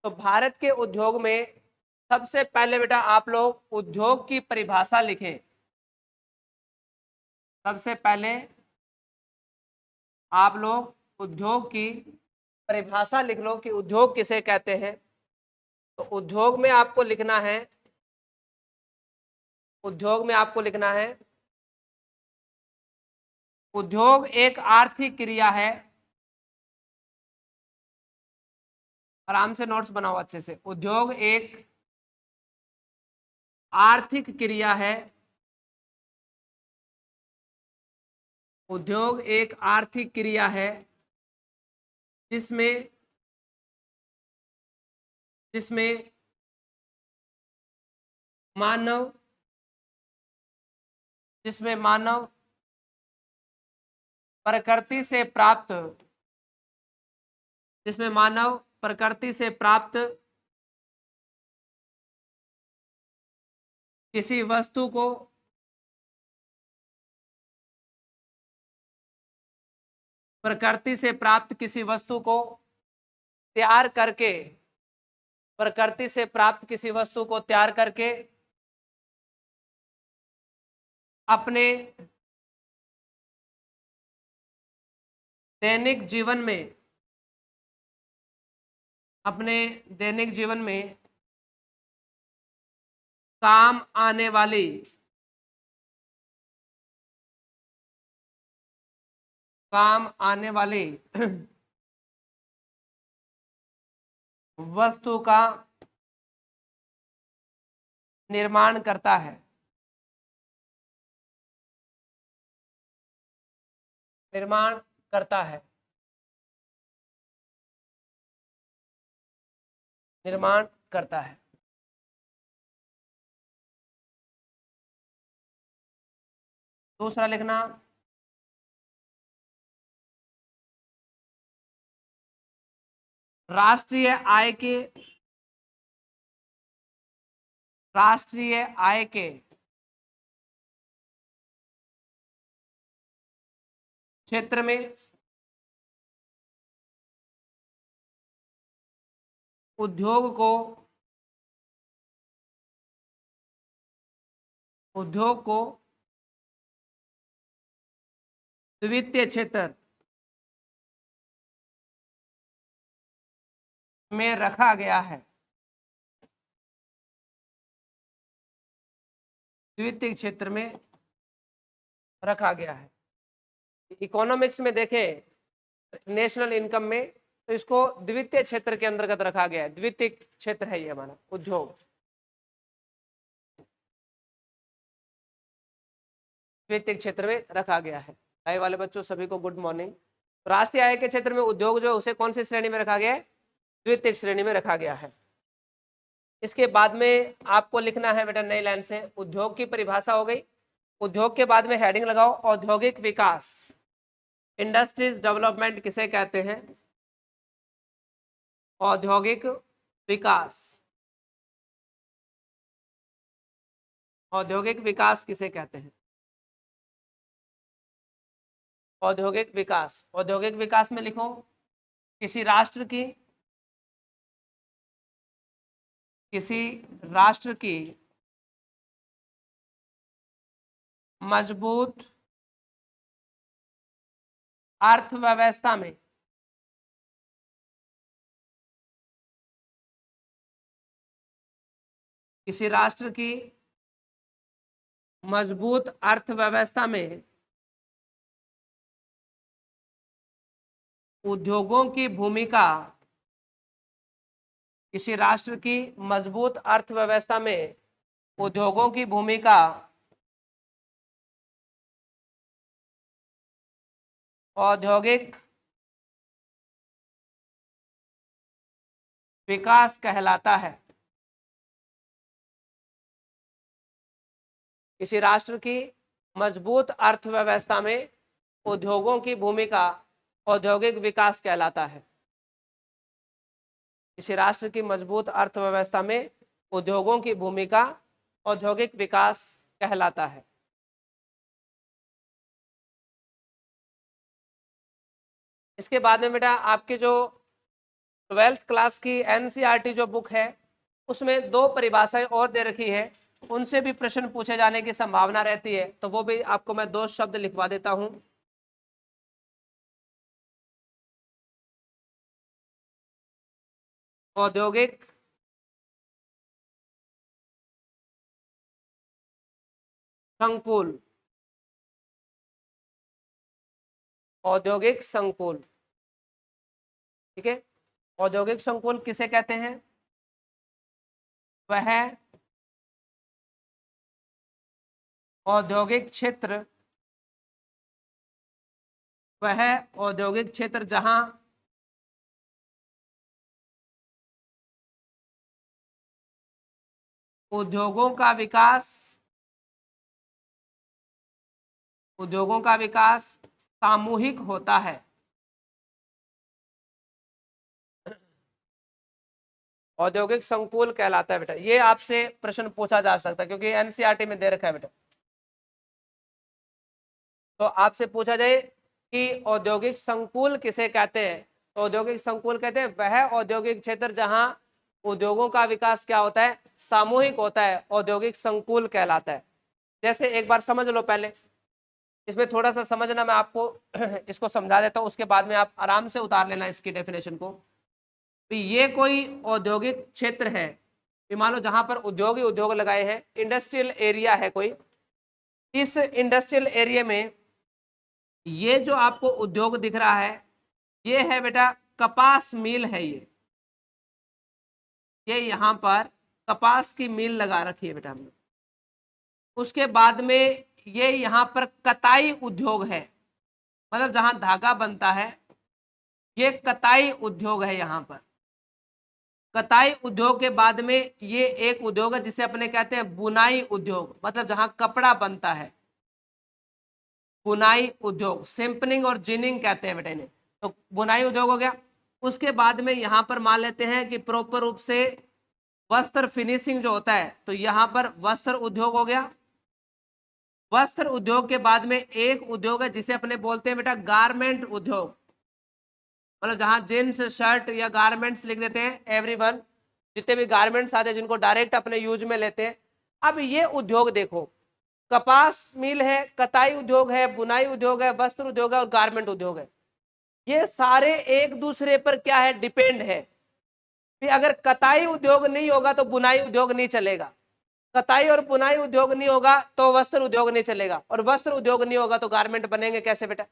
तो भारत के उद्योग में सबसे पहले बेटा आप लोग उद्योग की परिभाषा लिखें। सबसे पहले आप लोग उद्योग की परिभाषा लिख लो कि उद्योग किसे कहते हैं। तो उद्योग में आपको लिखना है, उद्योग में आपको लिखना है, उद्योग एक आर्थिक क्रिया है। आराम से नोट्स बनाओ अच्छे से। उद्योग एक आर्थिक क्रिया है। उद्योग एक आर्थिक क्रिया है जिसमें जिसमें मानव जिसमें मानव प्रकृति से प्राप्त जिसमें मानव प्रकृति से प्राप्त किसी वस्तु को प्रकृति से प्राप्त किसी वस्तु को तैयार करके प्रकृति से प्राप्त किसी वस्तु को तैयार करके अपने दैनिक जीवन में अपने दैनिक जीवन में काम आने वाली वस्तु का निर्माण करता है। निर्माण करता है। निर्माण करता है। दूसरा लिखना, राष्ट्रीय आय के क्षेत्र में उद्योग को द्वितीय क्षेत्र में रखा गया है। द्वितीय क्षेत्र में रखा गया है। इकोनॉमिक्स में देखें, नेशनल इनकम में, तो इसको द्वितीय क्षेत्र के अंतर्गत रखा गया है। द्वितीय क्षेत्र है ये हमारा उद्योग। द्वितीय क्षेत्र में रखा गया है। आए वाले बच्चों सभी को गुड मॉर्निंग। राष्ट्रीय आय के क्षेत्र में उद्योग जो है उसे कौन सी श्रेणी में रखा गया है? द्वितीय श्रेणी में रखा गया है। इसके बाद में आपको लिखना है बेटा नई लाइन से, उद्योग की परिभाषा हो गई। उद्योग के बाद में हेडिंग लगाओ, औद्योगिक विकास। इंडस्ट्रीज डेवलपमेंट किसे कहते हैं? औद्योगिक विकास। औद्योगिक विकास किसे कहते हैं? औद्योगिक विकास। औद्योगिक विकास में लिखो, किसी राष्ट्र की मजबूत अर्थव्यवस्था में किसी राष्ट्र की मजबूत अर्थव्यवस्था में उद्योगों की भूमिका किसी राष्ट्र की मजबूत अर्थव्यवस्था में उद्योगों की भूमिका औद्योगिक विकास कहलाता है। किसी राष्ट्र की मजबूत अर्थव्यवस्था में उद्योगों की भूमिका औद्योगिक विकास कहलाता है। किसी राष्ट्र की मजबूत अर्थव्यवस्था में उद्योगों की भूमिका औद्योगिक विकास कहलाता है। इसके बाद में बेटा आपके जो 12th क्लास की एनसीईआरटी जो बुक है उसमें 2 परिभाषाएं और दे रखी है, उनसे भी प्रश्न पूछे जाने की संभावना रहती है, तो वो भी आपको मैं 2 शब्द लिखवा देता हूं। औद्योगिक संकुल, औद्योगिक संकुल, ठीक है। औद्योगिक संकुल किसे कहते हैं? वह औद्योगिक क्षेत्र, वह औद्योगिक क्षेत्र जहां उद्योगों का विकास, उद्योगों का विकास सामूहिक होता है। औद्योगिक संकुल कहलाता है बेटा। ये आपसे प्रश्न पूछा जा सकता है क्योंकि एनसीईआरटी में दे रखा है बेटा। तो आपसे पूछा जाए कि औद्योगिक संकुल किसे कहते हैं, तो औद्योगिक संकुल कहते हैं वह औद्योगिक क्षेत्र जहां उद्योगों का विकास क्या होता है, सामूहिक होता है, औद्योगिक संकुल कहलाता है। जैसे एक बार समझ लो, पहले इसमें थोड़ा सा समझना, मैं आपको इसको समझा देता हूं, उसके बाद में आप आराम से उतार लेना इसकी डेफिनेशन को। तो ये कोई औद्योगिक क्षेत्र है, मान लो जहां पर उद्योग ही उद्योग लगाए हैं, इंडस्ट्रियल एरिया है कोई। इस इंडस्ट्रियल एरिया में ये जो आपको उद्योग दिख रहा है, ये है बेटा कपास मिल है। ये यहाँ पर कपास की मिल लगा रखी है बेटा हमने। उसके बाद में ये यहाँ पर कताई उद्योग है, मतलब जहां धागा बनता है, ये कताई उद्योग है। यहाँ पर कताई उद्योग के बाद में ये एक उद्योग है जिसे अपने कहते हैं बुनाई उद्योग, मतलब जहां कपड़ा बनता है, बुनाई उद्योग, सिंपनिंग और जिनिंग कहते हैं बेटा इन्हें। तो बुनाई उद्योग हो गया। उसके बाद में यहाँ पर मान लेते हैं कि प्रॉपर रूप से वस्त्र फिनिशिंग जो होता है, तो यहाँ पर वस्त्र उद्योग हो गया। वस्त्र उद्योग के बाद में एक उद्योग है जिसे अपने बोलते हैं बेटा गारमेंट उद्योग, मतलब जहां जींस शर्ट या गारमेंट्स लिख देते हैं, एवरीवन, जितने भी गारमेंट्स आते हैं जिनको डायरेक्ट अपने यूज में लेते हैं। अब ये उद्योग देखो, कपास मिल है, कताई उद्योग है, बुनाई उद्योग है, वस्त्र उद्योग है और गारमेंट उद्योग है। ये सारे एक दूसरे पर क्या है, डिपेंड है। कि अगर कताई उद्योग नहीं होगा तो बुनाई उद्योग नहीं चलेगा, कताई और बुनाई उद्योग नहीं होगा तो वस्त्र उद्योग नहीं चलेगा, और वस्त्र उद्योग नहीं होगा तो गारमेंट बनेंगे कैसे बेटा?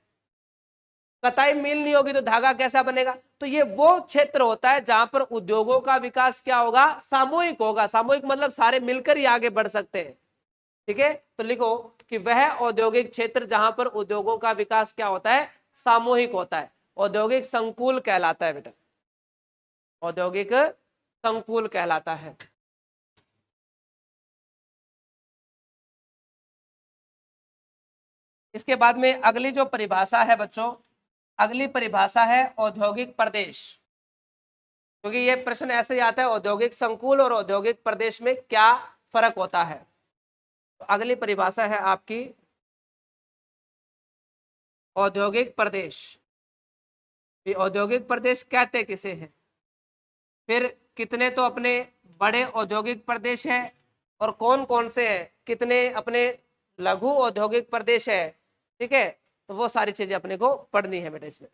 कताई मिल नहीं होगी तो धागा कैसा बनेगा? तो ये वो क्षेत्र होता है जहां पर उद्योगों का विकास क्या होगा, सामूहिक होगा। सामूहिक मतलब सारे मिलकर ही आगे बढ़ सकते हैं, ठीक है। तो लिखो कि वह औद्योगिक क्षेत्र जहां पर उद्योगों का विकास क्या होता है, सामूहिक होता है, औद्योगिक संकुल कहलाता है बेटा, औद्योगिक संकुल कहलाता है। इसके बाद में अगली जो परिभाषा है बच्चों, अगली परिभाषा है औद्योगिक प्रदेश, क्योंकि ये प्रश्न ऐसे ही आता है औद्योगिक संकुल और औद्योगिक प्रदेश में क्या फर्क होता है। तो अगली परिभाषा है आपकी औद्योगिक प्रदेश। ये औद्योगिक प्रदेश कहते किसे हैं, फिर कितने तो अपने बड़े औद्योगिक प्रदेश हैं और कौन कौन से हैं, कितने अपने लघु औद्योगिक प्रदेश है, ठीक है। तो वो सारी चीजें अपने को पढ़नी है बेटा इसमें।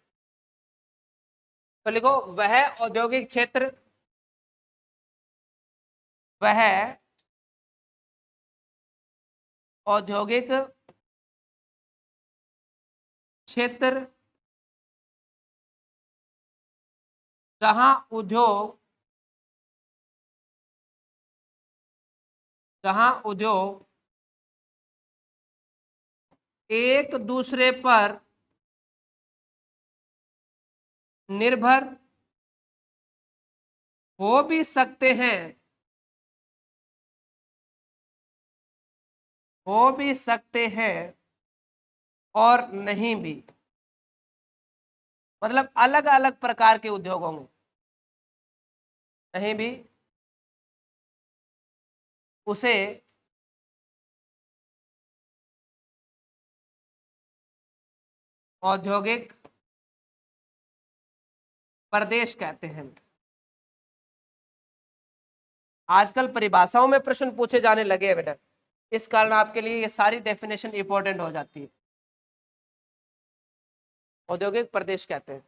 तो लिखो वह औद्योगिक क्षेत्र, वह औद्योगिक क्षेत्र जहां उद्योग, जहां उद्योग एक दूसरे पर निर्भर हो भी सकते हैं, हो भी सकते हैं और नहीं भी, मतलब अलग अलग प्रकार के उद्योग होंगे, नहीं भी उसे औद्योगिक प्रदेश कहते हैं। आजकल परिभाषाओं में प्रश्न पूछे जाने लगे हैं बेटा, इस कारण आपके लिए ये सारी डेफिनेशन इंपॉर्टेंट हो जाती है। औद्योगिक प्रदेश कहते हैं।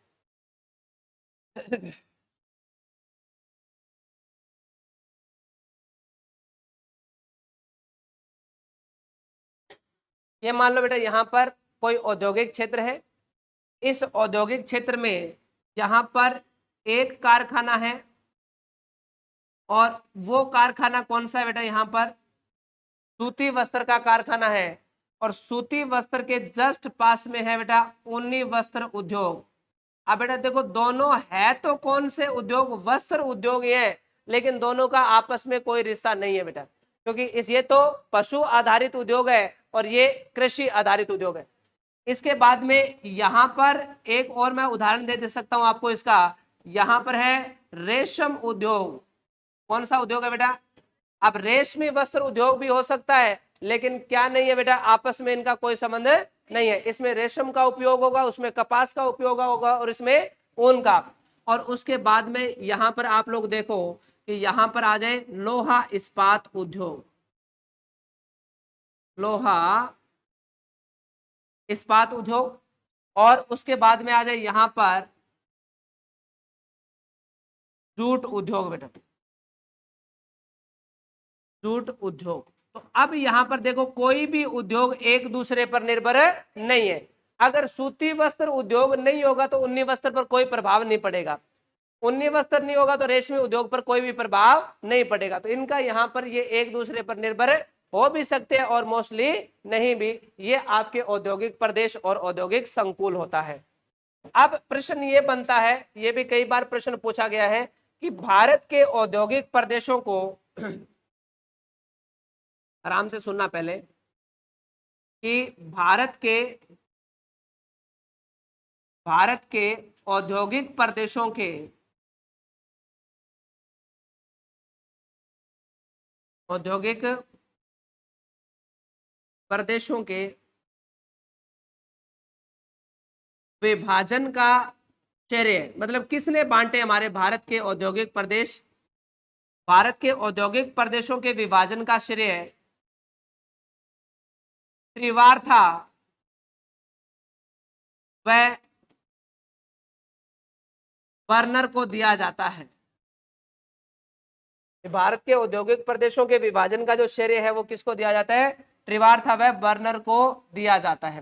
ये मान लो बेटा यहाँ पर कोई औद्योगिक क्षेत्र है, इस औद्योगिक क्षेत्र में यहाँ पर एक कारखाना है, और वो कारखाना कौन सा है बेटा, यहाँ पर सूती वस्त्र का कारखाना है, और सूती वस्त्र के जस्ट पास में है बेटा ऊनी वस्त्र उद्योग। अब बेटा देखो दोनों है तो कौन से उद्योग, वस्त्र उद्योग ही है, लेकिन दोनों का आपस में कोई रिश्ता नहीं है बेटा, क्योंकि इस ये तो पशु आधारित उद्योग है और ये कृषि आधारित उद्योग है। इसके बाद में यहाँ पर एक और मैं उदाहरण दे सकता हूं आपको इसका, यहाँ पर है रेशम उद्योग। कौन सा उद्योग है बेटा, अब रेशमी वस्त्र उद्योग भी हो सकता है, लेकिन क्या नहीं है बेटा, आपस में इनका कोई संबंध नहीं है। इसमें रेशम का उपयोग होगा, उसमें कपास का उपयोग होगा, और इसमें ऊन का। और उसके बाद में यहाँ पर आप लोग देखो कि यहाँ पर आ जाए लोहा इस्पात उद्योग, लोहा इस्पात उद्योग, और उसके बाद में आ जाए यहाँ पर जूट उद्योग बेटा, जूट उद्योग। तो अब यहां पर देखो कोई भी उद्योग एक दूसरे पर निर्भर नहीं है। अगर सूती वस्त्र उद्योग नहीं होगा तो उन्नी वस्त्र पर कोई प्रभाव नहीं पड़ेगा, उन्नी वस्त्र नहीं होगा तो रेशमी उद्योग पर कोई भी प्रभाव नहीं पड़ेगा। तो इनका यहाँ पर ये एक दूसरे पर निर्भर हो भी सकते हैं और मोस्टली नहीं भी। ये आपके औद्योगिक प्रदेश और औद्योगिक संकुल होता है। अब प्रश्न ये बनता है, ये भी कई बार प्रश्न पूछा गया है कि भारत के औद्योगिक प्रदेशों को आराम से सुनना पहले, कि भारत के औद्योगिक प्रदेशों के विभाजन का श्रेय, मतलब किसने बांटे हमारे भारत के औद्योगिक प्रदेश, भारत के औद्योगिक प्रदेशों के विभाजन का श्रेय त्रिवार्था व बर्नर को दिया जाता है। भारत के औद्योगिक प्रदेशों के विभाजन का जो श्रेय है वो किसको दिया जाता है, त्रिवार्था व बर्नर को दिया जाता है,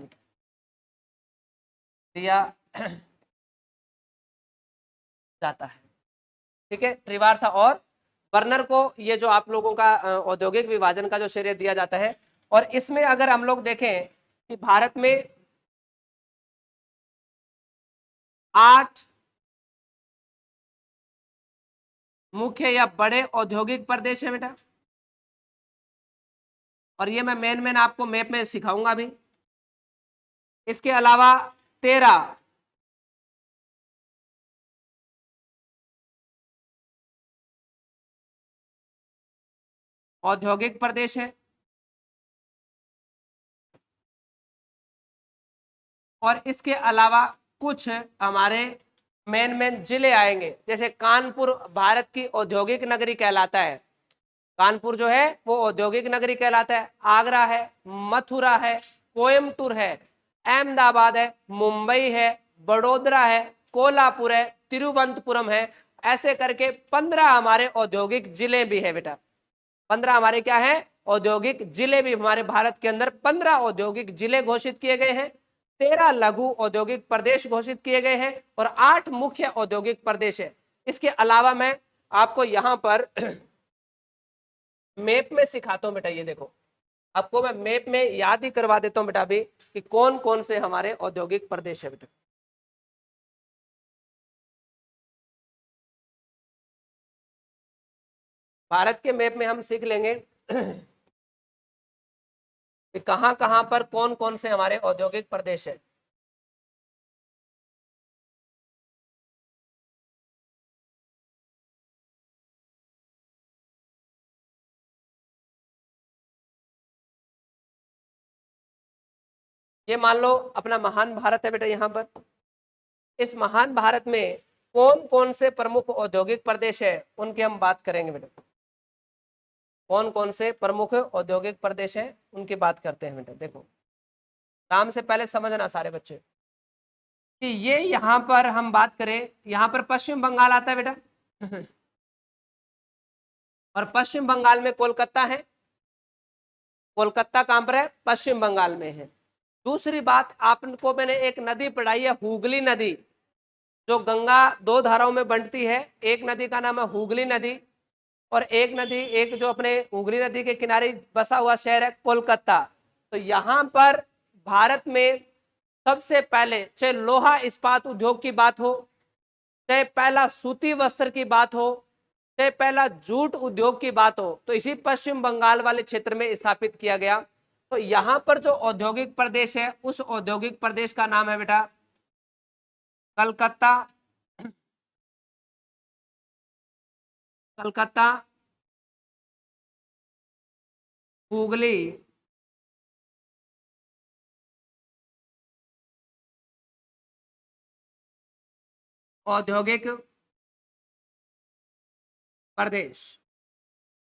दिया जाता है। ठीक है, त्रिवार्था और बर्नर को, ये जो आप लोगों का औद्योगिक विभाजन का जो श्रेय दिया जाता है। और इसमें अगर हम लोग देखें कि भारत में 8 मुख्य या बड़े औद्योगिक प्रदेश है बेटा, और ये मैं मेन आपको मैप में सिखाऊंगा भी। इसके अलावा 13 औद्योगिक प्रदेश है, और इसके अलावा कुछ हमारे मेन जिले आएंगे। जैसे कानपुर भारत की औद्योगिक नगरी कहलाता है, कानपुर जो है वो औद्योगिक नगरी कहलाता है। आगरा है, मथुरा है, कोयम्बटूर है, अहमदाबाद है, मुंबई है, बड़ोदरा है, कोल्हापुर है, तिरुवनंतपुरम है। ऐसे करके 15 हमारे औद्योगिक जिले भी है बेटा, 15 हमारे क्या है, औद्योगिक जिले भी हमारे भारत के अंदर 15 औद्योगिक जिले घोषित किए गए हैं, 13 लघु औद्योगिक प्रदेश घोषित किए गए हैं, और 8 मुख्य औद्योगिक प्रदेश है। इसके अलावा मैं आपको यहां पर मैप में सिखाता हूं बेटा, ये देखो आपको मैं मैप में याद ही करवा देता हूं बेटा अभी कि कौन कौन से हमारे औद्योगिक प्रदेश है बेटा। भारत के मैप में हम सीख लेंगे कि कहां कहां पर कौन कौन से हमारे औद्योगिक प्रदेश है। ये मान लो अपना महान भारत है बेटा, यहाँ पर इस महान भारत में कौन कौन से प्रमुख औद्योगिक प्रदेश है उनकी हम बात करेंगे बेटा। कौन कौन से प्रमुख औद्योगिक प्रदेश हैं उनकी बात करते हैं बेटा। देखो नाम से पहले समझना सारे बच्चे कि ये यहाँ पर हम बात करें, यहाँ पर पश्चिम बंगाल आता है बेटा और पश्चिम बंगाल में कोलकाता है। कोलकाता कहां पर है? पश्चिम बंगाल में है। दूसरी बात, आपको मैंने एक नदी पढ़ाई है, हुगली नदी, जो गंगा दो धाराओं में बंटती है। एक नदी का नाम है हुगली नदी और एक नदी, एक जो अपने हुगली नदी के किनारे बसा हुआ शहर है कोलकाता। तो यहाँ पर भारत में सबसे पहले, चाहे लोहा इस्पात उद्योग की बात हो, चाहे पहला सूती वस्त्र की बात हो, चाहे पहला जूट उद्योग की बात हो, तो इसी पश्चिम बंगाल वाले क्षेत्र में स्थापित किया गया। तो यहाँ पर जो औद्योगिक प्रदेश है, उस औद्योगिक प्रदेश का नाम है बेटा कलकत्ता। कलकत्ता, हुगली औद्योगिक प्रदेश,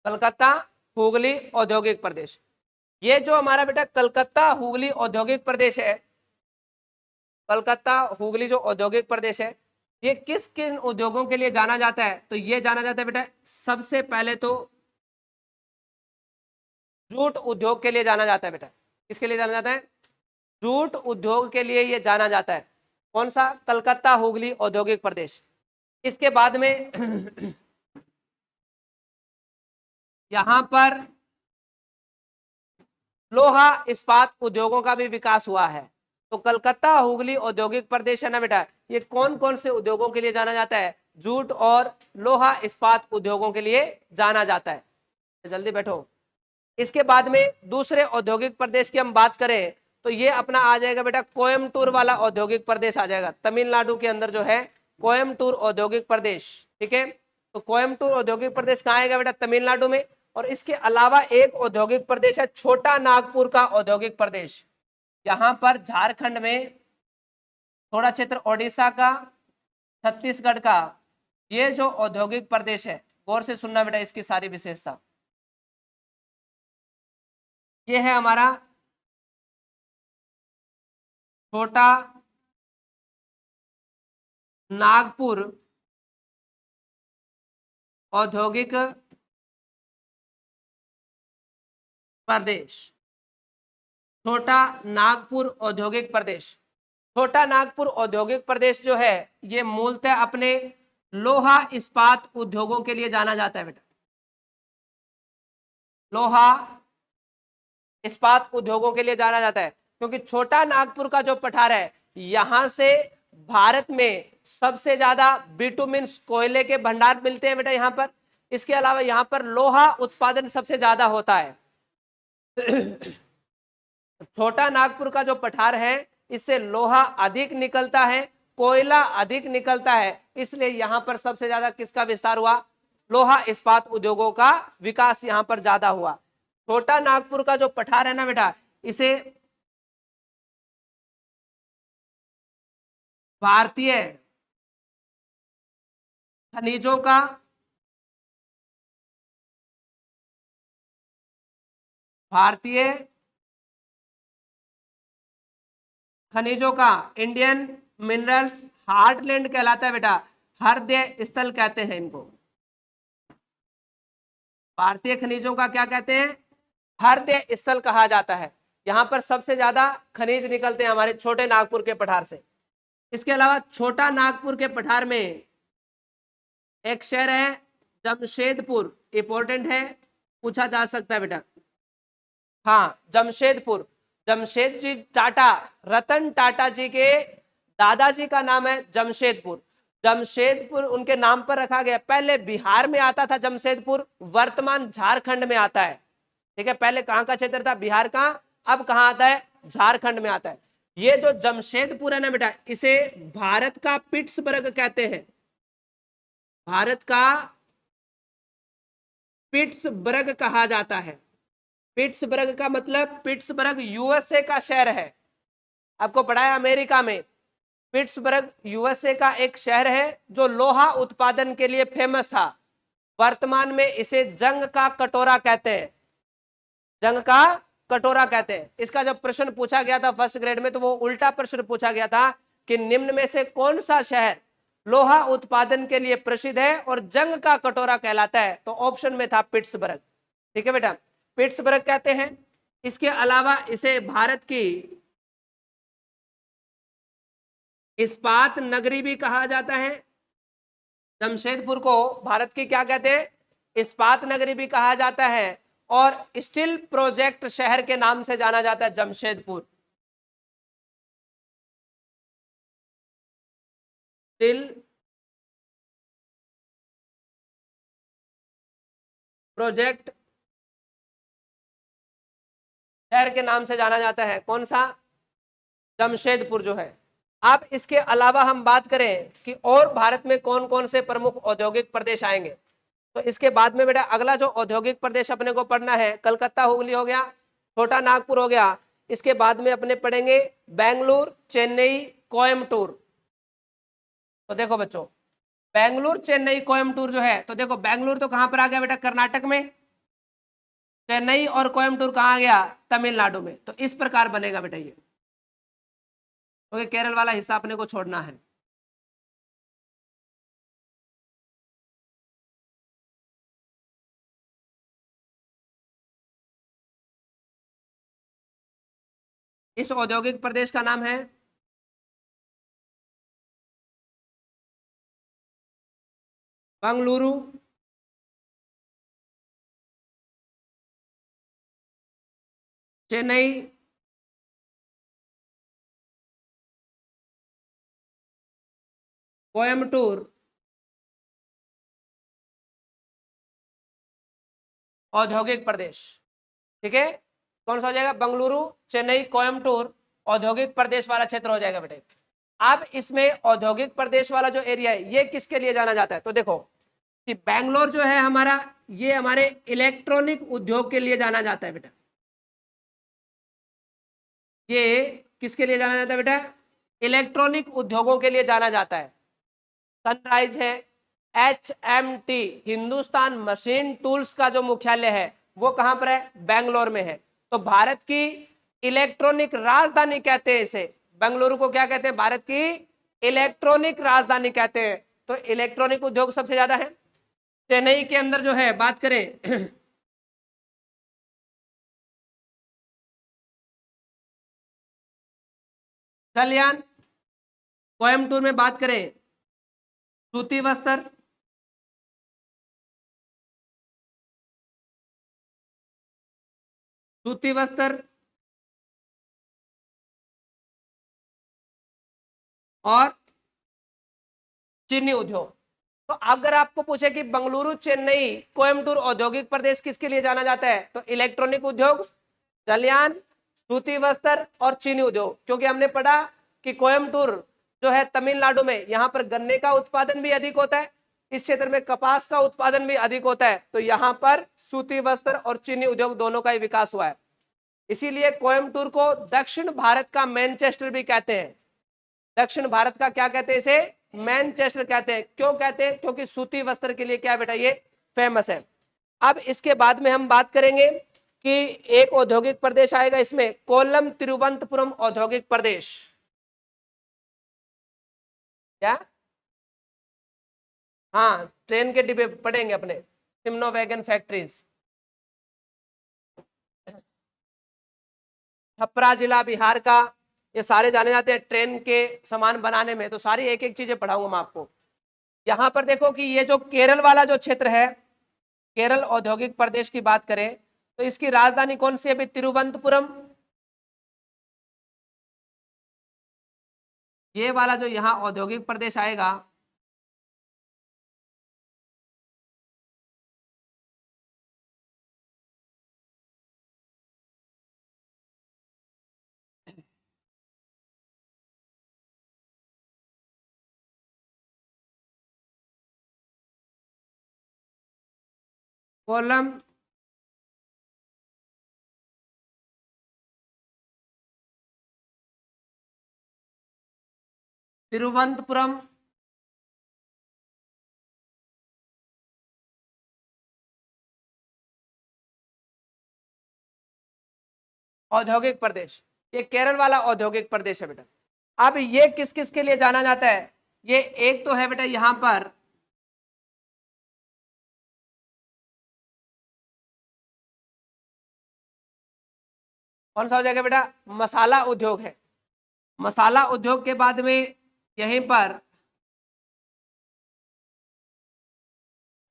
कलकत्ता हुगली औद्योगिक प्रदेश। ये जो हमारा बेटा कलकत्ता हुगली औद्योगिक प्रदेश है, कलकत्ता हुगली जो औद्योगिक प्रदेश है, ये किस किन उद्योगों के लिए जाना जाता है? तो ये जाना जाता है बेटा सबसे पहले तो जूट उद्योग के लिए जाना जाता है बेटा। किसके लिए जाना जाता है? जूट उद्योग के लिए ये जाना जाता है। कौन सा? कलकत्ता हुगली औद्योगिक प्रदेश। इसके बाद में यहां पर लोहा इस्पात उद्योगों का भी विकास हुआ है। तो कलकत्ता हुगली औद्योगिक प्रदेश है ना बेटा, ये कौन कौन से उद्योगों के लिए जाना जाता है? जूट और लोहा इस्पात उद्योगों के लिए जाना जाता है। जल्दी बैठो। इसके बाद में दूसरे औद्योगिक प्रदेश की हम बात करें तो ये अपना आ जाएगा बेटा कोयम्बटूर वाला औद्योगिक प्रदेश आ जाएगा। तमिलनाडु के अंदर जो है कोयम्बटूर औद्योगिक प्रदेश, ठीक है। तो कोयम्बटूर औद्योगिक प्रदेश कहाँ आएगा बेटा? तमिलनाडु में। और इसके अलावा एक औद्योगिक प्रदेश है छोटा नागपुर का औद्योगिक प्रदेश। यहाँ पर झारखंड में, थोड़ा क्षेत्र ओडिशा का, छत्तीसगढ़ का, ये जो औद्योगिक प्रदेश है, गौर से सुनना बेटा इसकी सारी विशेषता। ये है हमारा छोटा नागपुर औद्योगिक प्रदेश। छोटा नागपुर औद्योगिक प्रदेश। छोटा नागपुर औद्योगिक प्रदेश जो है ये मूलतः अपने लोहा इस्पात उद्योगों के लिए जाना जाता है बेटा। लोहा इस्पात उद्योगों के लिए जाना जाता है क्योंकि छोटा नागपुर का जो पठार है, यहां से भारत में सबसे ज्यादा बिटुमिन कोयले के भंडार मिलते हैं बेटा यहाँ पर। इसके अलावा यहाँ पर लोहा उत्पादन सबसे ज्यादा होता है। छोटा नागपुर का जो पठार है इससे लोहा अधिक निकलता है, कोयला अधिक निकलता है, इसलिए यहाँ पर सबसे ज्यादा किसका विस्तार हुआ? लोहा इस्पात उद्योगों का विकास यहाँ पर ज्यादा हुआ। छोटा नागपुर का जो पठार है ना बेटा, इसे भारतीय खनिजों का इंडियन मिनरल्स हार्टलैंड कहलाता है बेटा। हृदय स्थल कहते हैं इनको। भारतीय खनिजों का क्या कहते हैं? हृदय स्थल कहा जाता है। यहाँ पर सबसे ज्यादा खनिज निकलते हैं हमारे छोटे नागपुर के पठार से। इसके अलावा छोटा नागपुर के पठार में एक शहर है जमशेदपुर, इंपॉर्टेंट है, पूछा जा सकता है बेटा। हाँ, जमशेदपुर। जमशेद जी टाटा, रतन टाटा जी के दादाजी का नाम है जमशेदपुर। जमशेदपुर उनके नाम पर रखा गया। पहले बिहार में आता था जमशेदपुर, वर्तमान झारखंड में आता है। ठीक है, पहले कहाँ का क्षेत्र था? बिहार का। अब कहाँ आता है? झारखंड में आता है। ये जो जमशेदपुर है ना बेटा, इसे भारत का पिट्सबर्ग कहते हैं। भारत का पिट्सबर्ग कहा जाता है। पिट्सबर्ग का मतलब, पिट्सबर्ग यूएसए का शहर है। आपको पढ़ा है अमेरिका में। पिट्सबर्ग यूएसए का एक शहर है जो लोहा उत्पादन के लिए फेमस था। वर्तमान में इसे जंग का कटोरा कहते हैं, जंग का कटोरा कहते हैं। इसका जब प्रश्न पूछा गया था फर्स्ट ग्रेड में तो वो उल्टा प्रश्न पूछा गया था कि निम्न में से कौन सा शहर लोहा उत्पादन के लिए प्रसिद्ध है और जंग का कटोरा कहलाता है, तो ऑप्शन में था पिट्सबर्ग। ठीक है बेटा, पिट्सबर्ग कहते हैं। इसके अलावा इसे भारत की इस्पात नगरी भी कहा जाता है। जमशेदपुर को भारत की क्या कहते हैं, इस्पात नगरी भी कहा जाता है, और स्टील प्रोजेक्ट शहर के नाम से जाना जाता है जमशेदपुर। स्टील प्रोजेक्ट शहर के नाम से जाना जाता है, कौन सा, जमशेदपुर जो है। अब इसके अलावा हम बात करें कि और भारत में कौन कौन से प्रमुख औद्योगिक प्रदेश आएंगे, तो इसके बाद में बेटा अगला जो औद्योगिक प्रदेश अपने को पढ़ना है, कलकत्ता हुगली हो गया, छोटा नागपुर हो गया। इसके बाद में अपने पढ़ेंगे बेंगलुरु, चेन्नई, कोयम्बटूर। तो देखो बच्चों, बेंगलुरु, चेन्नई, कोयम्बटूर जो है, तो देखो बेंगलुरु तो कहां पर आ गया बेटा, कर्नाटक में। चेन्नई और कोयम्बटूर कहां गया, तमिलनाडु में। तो इस प्रकार बनेगा बेटा ये, क्योंकि केरल वाला हिस्सा अपने को छोड़ना है। इस औद्योगिक प्रदेश का नाम है बंगलुरु, चेन्नई, कोयम्बटूर औद्योगिक प्रदेश। ठीक है, कौन सा हो जाएगा, बंगलुरु, चेन्नई, कोयम्बटूर औद्योगिक प्रदेश वाला क्षेत्र हो जाएगा बेटे। अब इसमें औद्योगिक प्रदेश वाला जो एरिया है ये किसके लिए जाना जाता है, तो देखो कि बैंगलोर जो है हमारा, ये हमारे इलेक्ट्रॉनिक उद्योग के लिए जाना जाता है बेटा। ये किसके लिए जाना जाता है बेटा, इलेक्ट्रॉनिक उद्योगों के लिए जाना जाता है। सनराइज है, HMT हिंदुस्तान मशीन टूल्स का जो मुख्यालय है वो कहां पर है, बेंगलोर में है। तो भारत की इलेक्ट्रॉनिक राजधानी कहते हैं इसे, बेंगलुरु को क्या कहते हैं, भारत की इलेक्ट्रॉनिक राजधानी कहते हैं। तो इलेक्ट्रॉनिक उद्योग सबसे ज्यादा है। चेन्नई के अंदर जो है बात करें कल्याण, कोयम्बटूर में बात करें सूती वस्त्र, सूती वस्त्र और चीनी उद्योग। तो अगर आपको पूछे कि बंगलुरु, चेन्नई, कोयम्बटूर औद्योगिक प्रदेश किसके लिए जाना जाता है, तो इलेक्ट्रॉनिक उद्योग, कल्याण, सूती वस्त्र और चीनी उद्योग। क्योंकि हमने पढ़ा कि कोयम्बटूर जो है तमिलनाडु में, यहाँ पर गन्ने का उत्पादन भी अधिक होता है, इस क्षेत्र में कपास का उत्पादन भी अधिक होता है, तो यहाँ पर सूती वस्त्र और चीनी उद्योग दोनों का ही विकास हुआ है। इसीलिए कोयम्बटूर को दक्षिण भारत का मैनचेस्टर भी कहते हैं। दक्षिण भारत का क्या कहते हैं इसे, मैनचेस्टर कहते हैं। क्यों कहते हैं, क्योंकि सूती वस्त्र के लिए क्या बेटा ये फेमस है। अब इसके बाद में हम बात करेंगे कि एक औद्योगिक प्रदेश आएगा इसमें, कोल्लम तिरुवनंतपुरम औद्योगिक प्रदेश। क्या, हाँ ट्रेन के डिब्बे पढ़ेंगे अपने, सिम्नो वैगन फैक्ट्रीज। छपरा जिला बिहार का, ये सारे जाने जाते हैं ट्रेन के सामान बनाने में। तो सारी एक एक चीजें पढ़ाऊंगा मैं आपको। यहाँ पर देखो कि ये जो केरल वाला जो क्षेत्र है, केरल औद्योगिक प्रदेश की बात करें तो इसकी राजधानी कौन सी है अभी, तिरुवनंतपुरम। ये वाला जो यहाँ औद्योगिक प्रदेश आएगा, कोल्लम, तिरुवनंतपुरम औद्योगिक प्रदेश, ये केरल वाला औद्योगिक प्रदेश है बेटा। अब ये किस किस के लिए जाना जाता है, ये एक तो है बेटा यहां पर कौन सा हो जाएगा बेटा, मसाला उद्योग है। मसाला उद्योग के बाद में यहीं पर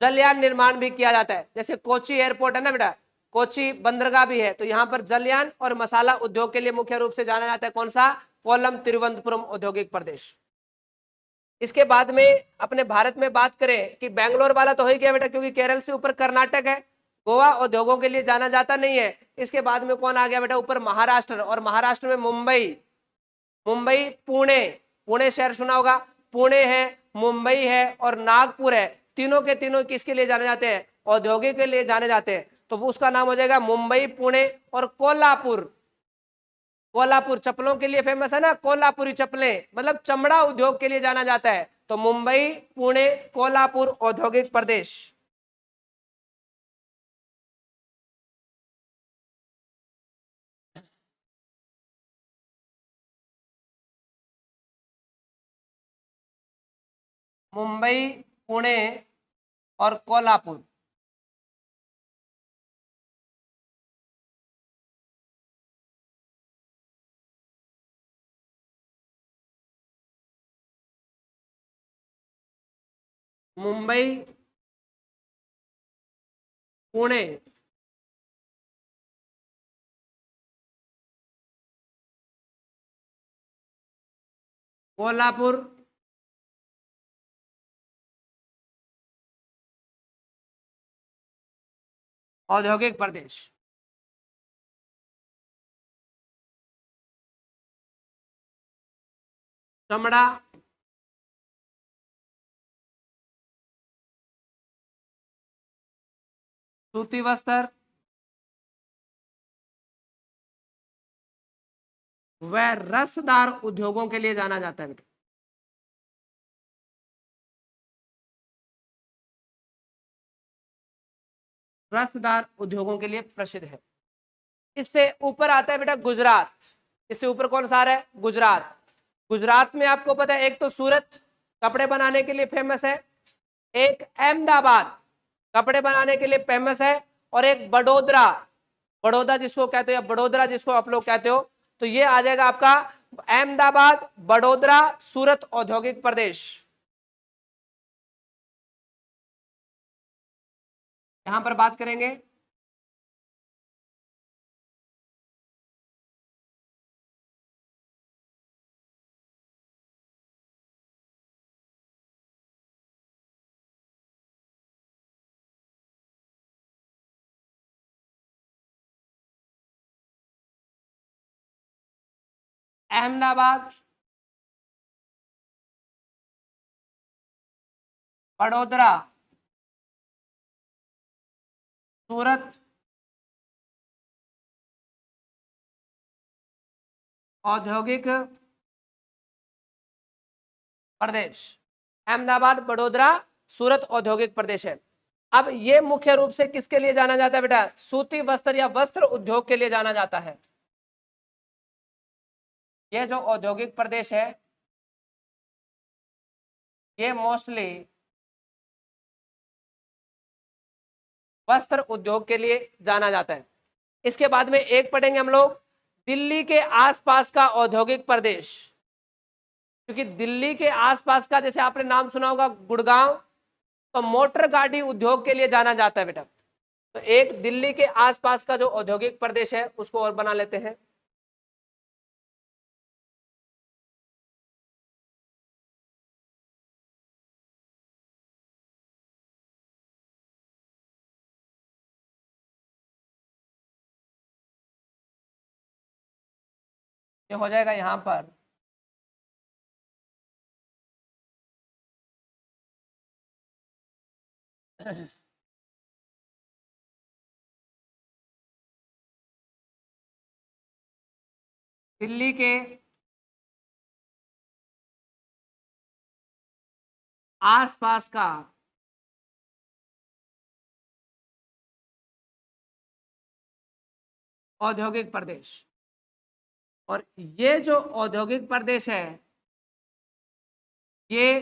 जलयान निर्माण भी किया जाता है। जैसे कोची एयरपोर्ट है ना बेटा, कोची बंदरगाह भी है, तो यहाँ पर जलयान और मसाला उद्योग के लिए मुख्य रूप से जाना जाता है कौन सा, कोल्लम तिरुवनंतपुरम औद्योगिक प्रदेश। इसके बाद में अपने भारत में बात करें कि बेंगलोर वाला तो हो ही गया बेटा, क्योंकि केरल से ऊपर कर्नाटक है, गोवा उद्योगों के लिए जाना जाता नहीं है। इसके बाद में कौन आ गया बेटा, ऊपर महाराष्ट्र, और महाराष्ट्र में मुंबई, मुंबई पुणे, पुणे शहर सुना होगा, पुणे है, मुंबई है और नागपुर है, तीनों के तीनों किसके लिए जाने जाते हैं, औद्योगिक के लिए जाने जाते हैं। तो उसका नाम हो जाएगा मुंबई, पुणे और कोल्हापुर। कोल्हापुर चप्पलों के लिए फेमस है ना, कोल्हापुरी चप्पलें, मतलब चमड़ा उद्योग के लिए जाना जाता है। तो मुंबई, पुणे, कोल्हापुर औद्योगिक प्रदेश। मुंबई, पुणे और कोल्हापुर। मुंबई, पुणे, कोल्हापुर औद्योगिक प्रदेश। चमड़ा, सूती वस्त्र व रसदार उद्योगों के लिए जाना जाता है बेटा। रसदार उद्योगों के लिए प्रसिद्ध है। इससे ऊपर आता है बेटा गुजरात। इससे ऊपर कौन सा आ रहा है, गुजरात। गुजरात में आपको पता है एक तो सूरत कपड़े बनाने के लिए फेमस है, एक अहमदाबाद कपड़े बनाने के लिए फेमस है, और एक बड़ोदरा, बड़ौदा जिसको कहते हो या बड़ोदरा जिसको आप लोग कहते हो, तो ये आ जाएगा आपका अहमदाबाद, बड़ोदरा, सूरत औद्योगिक प्रदेश। यहां पर बात करेंगे अहमदाबाद, बड़ोदरा, सूरत औद्योगिक प्रदेश। अहमदाबाद, बड़ोदरा, सूरत औद्योगिक प्रदेश है। अब ये मुख्य रूप से किसके लिए जाना जाता है बेटा, सूती वस्त्र या वस्त्र उद्योग के लिए जाना जाता है। ये जो औद्योगिक प्रदेश है ये मोस्टली वस्त्र उद्योग के लिए जाना जाता है। इसके बाद में एक पढ़ेंगे हम लोग दिल्ली के आसपास का औद्योगिक प्रदेश, क्योंकि दिल्ली के आसपास का जैसे आपने नाम सुना होगा गुड़गांव, तो मोटर गाड़ी उद्योग के लिए जाना जाता है बेटा। तो एक दिल्ली के आसपास का जो औद्योगिक प्रदेश है उसको और बना लेते हैं। ये हो जाएगा यहां पर दिल्ली के आसपास का औद्योगिक प्रदेश। और ये जो औद्योगिक प्रदेश है ये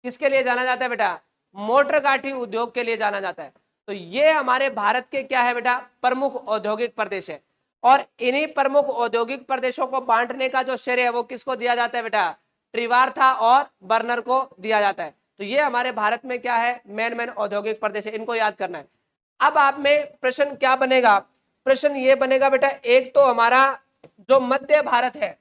किसके लिए जाना जाता है बेटा? मोटर गाठी उद्योग के लिए जाना जाता है। तो ये हमारे भारत के क्या है बेटा? प्रमुख औद्योगिक प्रदेश है। और इन्हीं प्रमुख औद्योगिक प्रदेशों को बांटने का जो श्रेय है वो किसको दिया जाता है बेटा? ट्रिवार्था और बर्नर को दिया जाता है। तो ये हमारे भारत में क्या है? मेन मेन औद्योगिक प्रदेश है, इनको याद करना है। अब आप में प्रश्न क्या बनेगा? प्रश्न ये बनेगा बेटा, एक तो हमारा जो मध्य भारत है,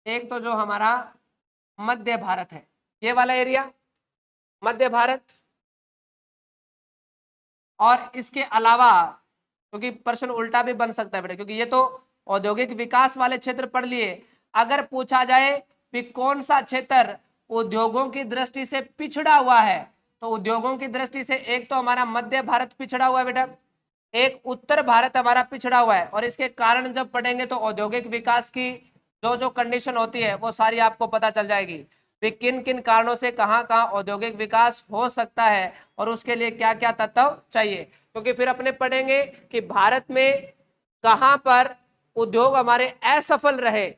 एक तो जो हमारा मध्य भारत है, ये वाला एरिया मध्य भारत, और इसके अलावा, क्योंकि प्रश्न उल्टा भी बन सकता है बेटा, क्योंकि ये तो औद्योगिक विकास वाले क्षेत्र पढ़ लिए। अगर पूछा जाए कि कौन सा क्षेत्र उद्योगों की दृष्टि से पिछड़ा हुआ है, तो उद्योगों की दृष्टि से एक तो हमारा मध्य भारत पिछड़ा हुआ है बेटा, एक उत्तर भारत हमारा पिछड़ा हुआ है। और इसके कारण जब पढ़ेंगे तो औद्योगिक विकास की जो जो कंडीशन होती है वो सारी आपको पता चल जाएगी कि किन किन कारणों से कहाँ कहाँ औद्योगिक विकास हो सकता है और उसके लिए क्या क्या तत्व चाहिए। क्योंकि फिर अपने पढ़ेंगे कि भारत में कहाँ पर उद्योग हमारे असफल रहे,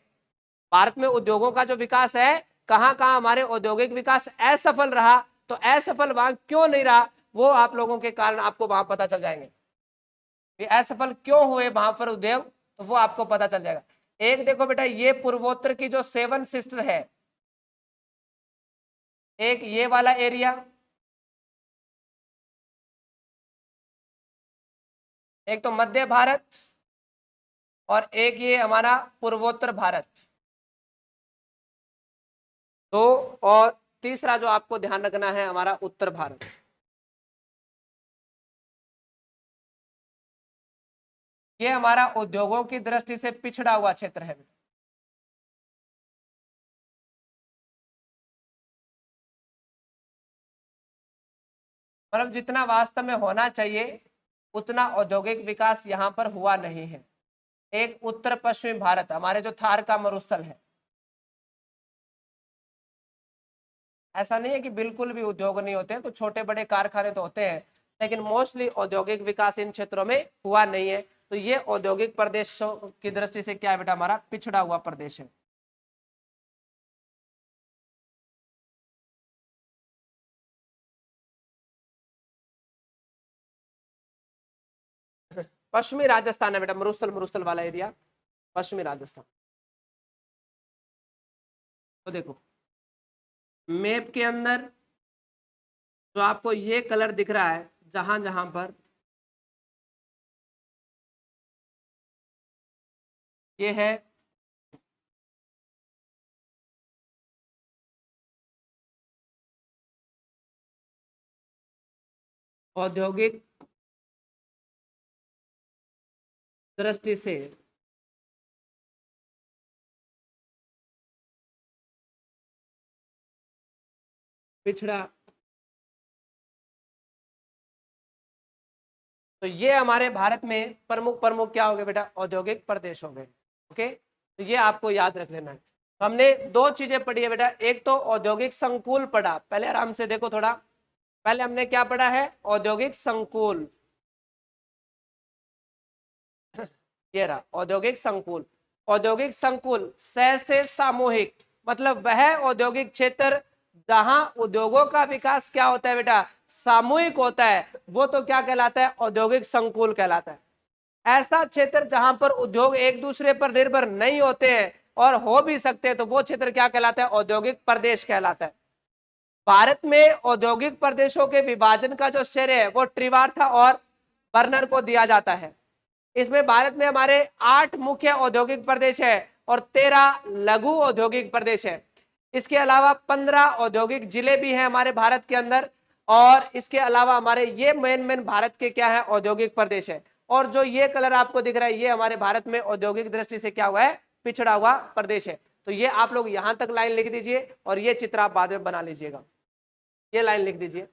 भारत में उद्योगों का जो विकास है कहाँ कहाँ हमारे औद्योगिक विकास असफल रहा, तो असफल वहां क्यों नहीं रहा वो आप लोगों के कारण आपको वहां पता चल जाएंगे। ये असफल क्यों हुए वहां पर उद्योग, तो वो आपको पता चल जाएगा। एक देखो बेटा, ये पूर्वोत्तर की जो सेवन सिस्टर है, एक ये वाला एरिया, एक तो मध्य भारत और एक ये हमारा पूर्वोत्तर भारत, तो और तीसरा जो आपको ध्यान रखना है हमारा उत्तर भारत। ये हमारा उद्योगों की दृष्टि से पिछड़ा हुआ क्षेत्र है। मतलब जितना वास्तव में होना चाहिए उतना औद्योगिक विकास यहाँ पर हुआ नहीं है। एक उत्तर पश्चिमी भारत, हमारे जो थार का मरुस्थल है, ऐसा नहीं है कि बिल्कुल भी उद्योग नहीं होते हैं, कुछ छोटे बड़े कारखाने तो होते हैं, लेकिन मोस्टली औद्योगिक विकास इन क्षेत्रों में हुआ नहीं है। तो ये औद्योगिक प्रदेशों की दृष्टि से क्या है बेटा? हमारा पिछड़ा हुआ प्रदेश है। पश्चिमी राजस्थान है बेटा, मरुस्थल मरुस्थल वाला एरिया पश्चिमी राजस्थान। तो देखो मैप के अंदर जो आपको ये कलर दिख रहा है, जहां जहां पर ये है औद्योगिक दृष्टि से पिछड़ा, तो ये हमारे भारत में प्रमुख प्रमुख क्या हो गए बेटा? औद्योगिक प्रदेश हो गए। ओके, तो ये आपको याद रख लेना है। हमने दो चीजें पढ़ी है बेटा, एक तो औद्योगिक संकुल पढ़ा, पहले आराम से देखो थोड़ा, पहले हमने क्या पढ़ा है? औद्योगिक संकुल। ये रहा औद्योगिक संकुल। औद्योगिक संकुल से सामूहिक, मतलब वह औद्योगिक क्षेत्र जहां उद्योगों का विकास क्या होता है बेटा? सामूहिक होता है, वो तो क्या कहलाता है? औद्योगिक संकुल कहलाता है। ऐसा क्षेत्र जहां पर उद्योग एक दूसरे पर निर्भर नहीं होते हैं और हो भी सकते हैं, तो वो क्षेत्र क्या कहलाता है? औद्योगिक प्रदेश कहलाता है। भारत में औद्योगिक प्रदेशों के विभाजन का जो श्रेय है वो ट्रिवार्था और बर्नर को दिया जाता है। इसमें भारत में हमारे 8 मुख्य औद्योगिक प्रदेश है और 13 लघु औद्योगिक प्रदेश है। इसके अलावा 15 औद्योगिक जिले भी हैं हमारे भारत के अंदर, और इसके अलावा हमारे ये मेन मेन भारत के क्या है? औद्योगिक प्रदेश है। और जो ये कलर आपको दिख रहा है ये हमारे भारत में औद्योगिक दृष्टि से क्या हुआ है? पिछड़ा हुआ प्रदेश है। तो ये आप लोग यहां तक लाइन लिख दीजिए और ये चित्र आप बाद में बना लीजिएगा। ये लाइन लिख दीजिए।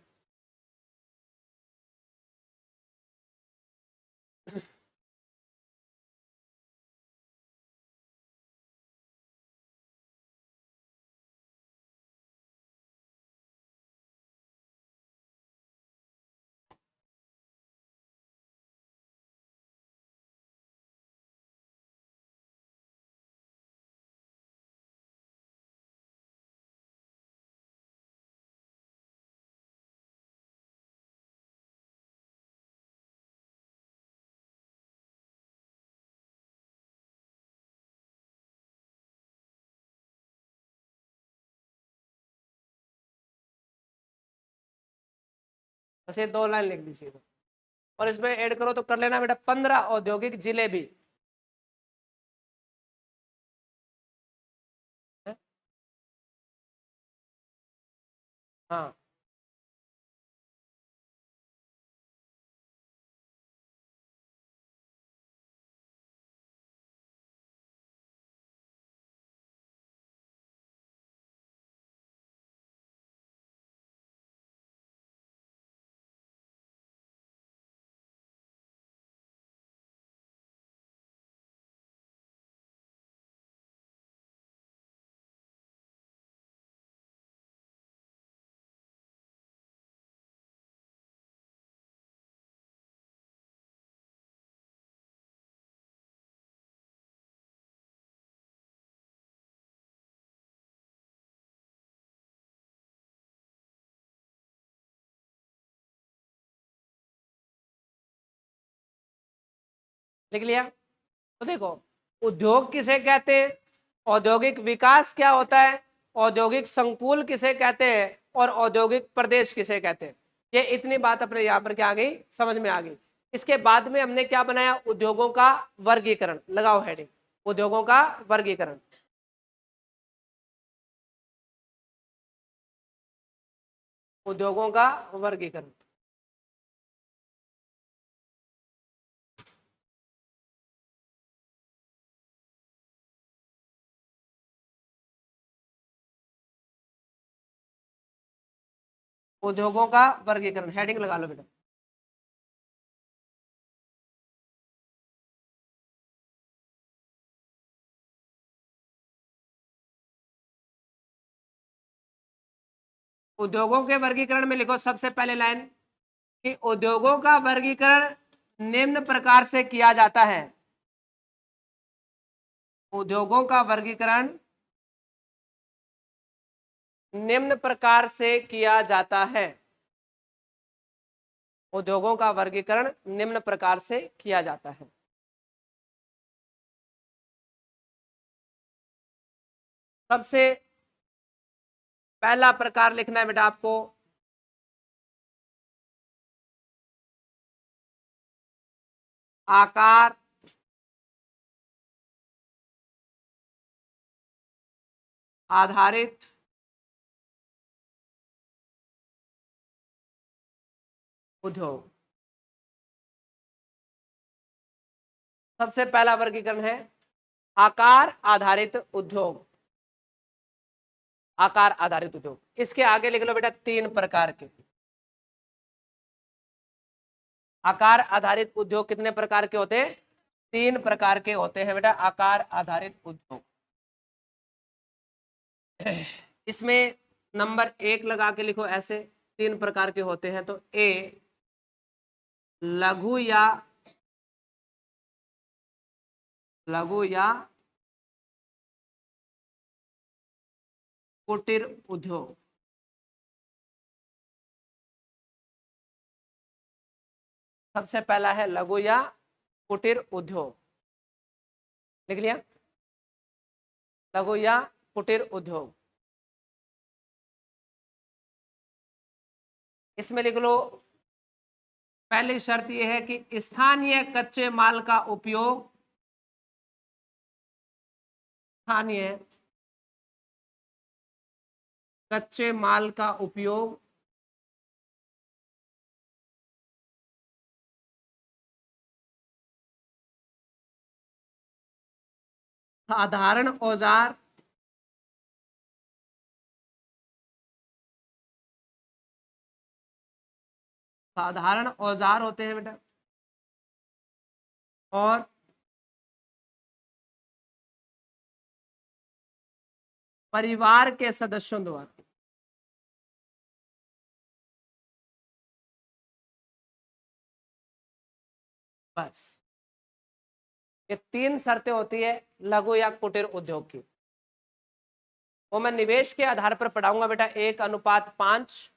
बस ये 2 लाइन लिख दीजिएगा और इसमें ऐड करो तो कर लेना बेटा 15 औद्योगिक जिले भी है? हाँ लिख लिया। तो देखो उद्योग किसे कहते हैं, औद्योगिक विकास क्या होता है, औद्योगिक संकुल किसे कहते हैं और औद्योगिक प्रदेश किसे कहते हैं। ये इतनी बात अपने यहाँ पर क्या आ गई, समझ में आ गई। इसके बाद में हमने क्या बनाया, उद्योगों का वर्गीकरण। लगाओ हेडिंग, उद्योगों का वर्गीकरण। उद्योगों का वर्गीकरण। उद्योगों का वर्गीकरण हेडिंग लगा लो बेटा। उद्योगों के वर्गीकरण में लिखो सबसे पहले लाइन कि उद्योगों का वर्गीकरण निम्न प्रकार से किया जाता है। उद्योगों का वर्गीकरण निम्न प्रकार से किया जाता है। उद्योगों का वर्गीकरण निम्न प्रकार से किया जाता है। सबसे पहला प्रकार लिखना है बेटा आपको, आकार आधारित उद्योग। सबसे पहला वर्गीकरण है आकार आधारित उद्योग। आकार आधारित उद्योग। इसके आगे लिख लो बेटा 3 प्रकार के। आकार आधारित उद्योग कितने प्रकार के होते हैं, 3 प्रकार के होते हैं बेटा आकार आधारित उद्योग। इसमें नंबर 1 लगा के लिखो, ऐसे 3 प्रकार के होते हैं। तो ए लघु या कुटीर उद्योग। सबसे पहला है लघु या कुटीर उद्योग। लिख लिया, लघु या कुटीर उद्योग। इसमें लिख लो पहली शर्त यह है कि स्थानीय कच्चे माल का उपयोग, स्थानीय कच्चे माल का उपयोग साधारण औजार होते हैं बेटा, और परिवार के सदस्यों द्वारा। बस ये 3 शर्तें होती है लघु या कुटीर उद्योग की। वो मैं निवेश के आधार पर पढ़ाऊंगा बेटा, 1:5।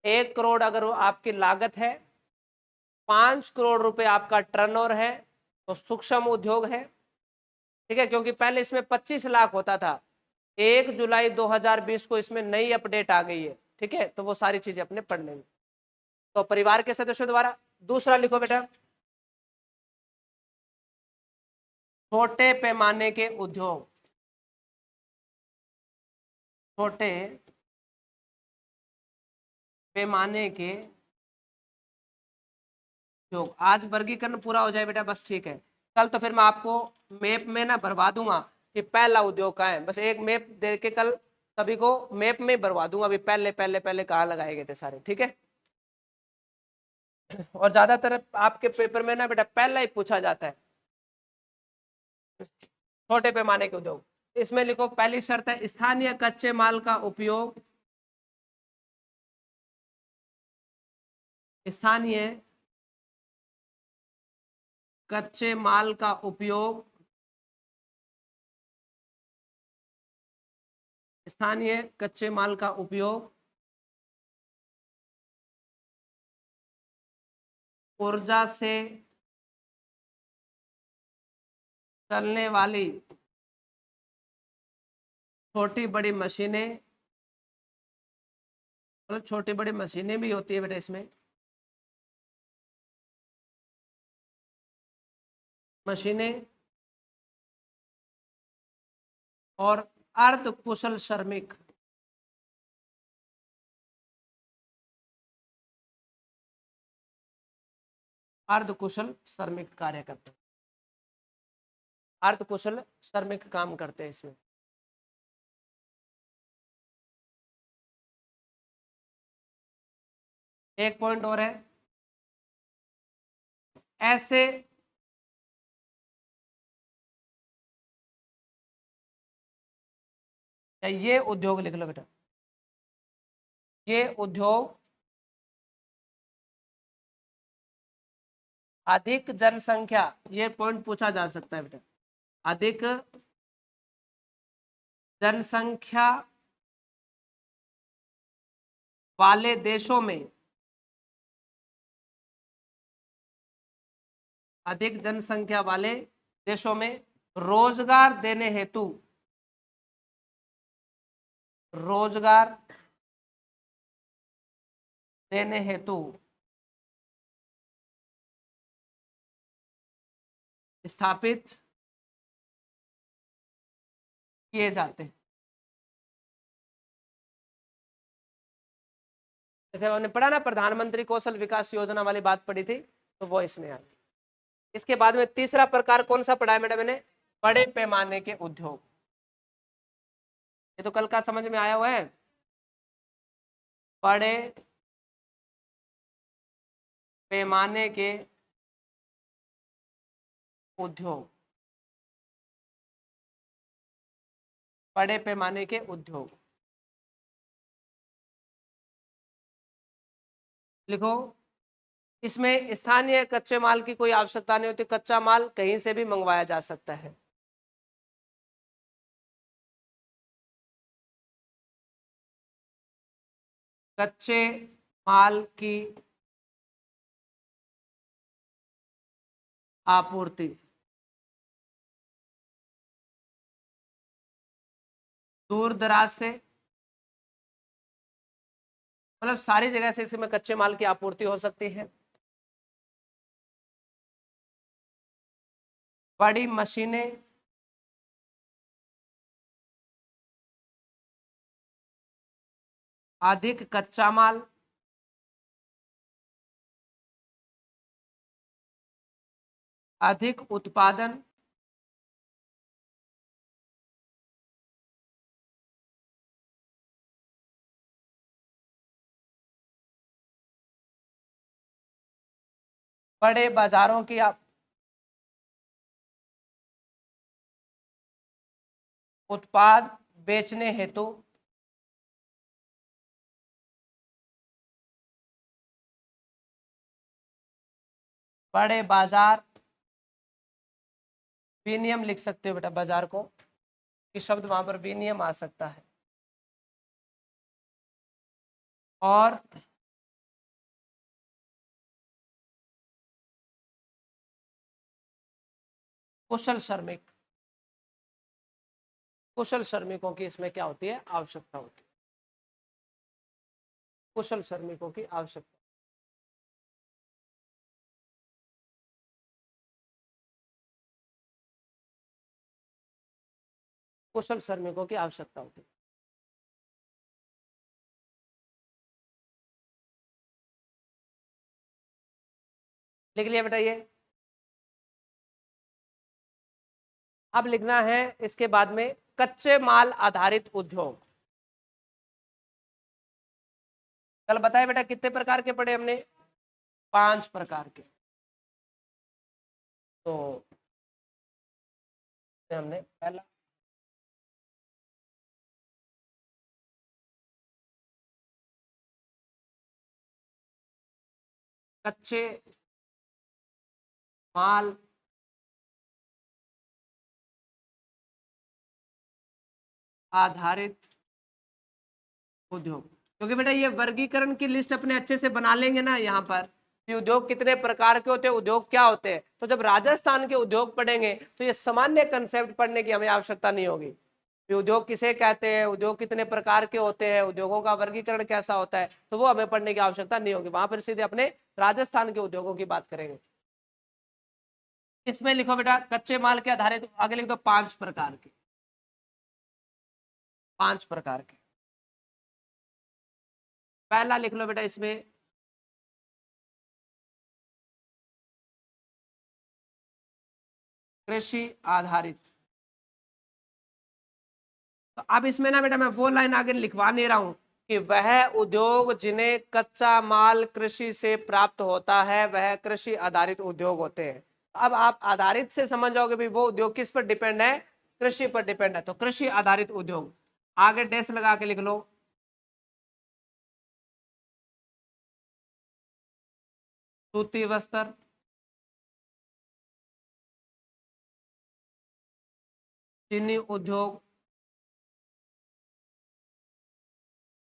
1 करोड़ अगर वो आपकी लागत है, 5 करोड़ रुपए आपका टर्नओवर है, तो सूक्ष्म उद्योग है। ठीक है, क्योंकि पहले इसमें 25 लाख होता था। 1 जुलाई 2020 को इसमें नई अपडेट आ गई है। ठीक है, तो वो सारी चीजें अपने पढ़ लेंगे। तो परिवार के सदस्यों द्वारा। दूसरा लिखो बेटा, छोटे पैमाने के उद्योग, छोटे पैमाने के उद्योग। आज वर्गीकरण पूरा हो जाए बेटा, बस ठीक है। कल तो फिर मैं आपको मैप में ना भरवा दूंगा कि पहला उद्योग कहाँ है, बस एक मैप दे के कल सभी को मैप में भरवा दूंगा, अभी पहले पहले पहले कहाँ लगाए गए थे सारे, ठीक है। और ज्यादातर आपके पेपर में ना बेटा पहला ही पूछा जाता है, छोटे पैमाने के उद्योग। इसमें लिखो, पहली शर्त है स्थानीय कच्चे माल का उपयोग, स्थानीय कच्चे माल का उपयोग, स्थानीय कच्चे माल का उपयोग ऊर्जा से चलने वाली छोटी बड़ी मशीनें, मतलब छोटी बड़ी मशीनें भी होती है बेटा इसमें, मशीनें और अर्ध कुशल श्रमिक, अर्ध कुशल श्रमिक कार्य करते हैं, अर्ध कुशल श्रमिक काम करते हैं इसमें। एक पॉइंट और है, ऐसे ये उद्योग लिख लो बेटा, ये उद्योग अधिक जनसंख्या, ये पॉइंट पूछा जा सकता है बेटा, अधिक जनसंख्या वाले देशों में, अधिक जनसंख्या वाले देशों में रोजगार देने हेतु, रोजगार देने हेतु स्थापित किए जाते हैं। जैसे हमने पढ़ा ना, प्रधानमंत्री कौशल विकास योजना वाली बात पढ़ी थी, तो वो इसमें आ गई। इसके बाद में तीसरा प्रकार कौन सा पढ़ा है मैडम मैंने, बड़े पैमाने के उद्योग। ये तो कल का समझ में आया हुआ है, बड़े पैमाने के उद्योग, बड़े पैमाने के उद्योग लिखो। इसमें स्थानीय कच्चे माल की कोई आवश्यकता नहीं होती, कच्चा माल कहीं से भी मंगवाया जा सकता है। कच्चे माल की आपूर्ति, दूर दराज से, मतलब सारी जगह से इसमें कच्चे माल की आपूर्ति हो सकती है। बड़ी मशीनें, अधिक कच्चा माल, अधिक उत्पादन, बड़े बाजारों की उत्पाद बेचने हेतु, बड़े बाजार, विनियम लिख सकते हो बेटा बाजार को, कि शब्द वहां पर विनियम आ सकता है। और कुशल श्रमिक, कुशल श्रमिकों की इसमें क्या होती है, आवश्यकता होती है, कुशल श्रमिकों की आवश्यकता। कुशल श्रमिकों की आवश्यकता होती है। लिख लिया बेटा ये। अब लिखना है इसके बाद में कच्चे माल आधारित उद्योग। कल बताया बेटा कितने प्रकार के पढ़े हमने, 5 प्रकार के। तो हमने पहला कच्चे माल आधारित उद्योग, क्योंकि बेटा ये वर्गीकरण की लिस्ट अपने अच्छे से बना लेंगे ना यहाँ पर कि उद्योग कितने प्रकार के होते हैं, उद्योग क्या होते हैं, तो जब राजस्थान के उद्योग पढ़ेंगे तो ये सामान्य कंसेप्ट पढ़ने की हमें आवश्यकता नहीं होगी कि उद्योग किसे कहते हैं, उद्योग कितने प्रकार के होते हैं, उद्योगों का वर्गीकरण कैसा होता है, तो वो हमें पढ़ने की आवश्यकता नहीं होगी। वहां पर सीधे अपने राजस्थान के उद्योगों की बात करेंगे। इसमें लिखो बेटा कच्चे माल के आधारित, आगे लिख दो 5 प्रकार के, 5 प्रकार के। पहला लिख लो बेटा इसमें कृषि आधारित। तो अब इसमें ना बेटा मैं वो लाइन आगे लिखवा नहीं रहा हूं कि वह उद्योग जिन्हें कच्चा माल कृषि से प्राप्त होता है वह कृषि आधारित उद्योग होते हैं। अब आप आधारित से समझ जाओगे भी वो उद्योग किस पर डिपेंड है, कृषि पर डिपेंड है, तो कृषि आधारित उद्योग। आगे डैश लगा के लिख लो सूती वस्त्र, चीनी उद्योग,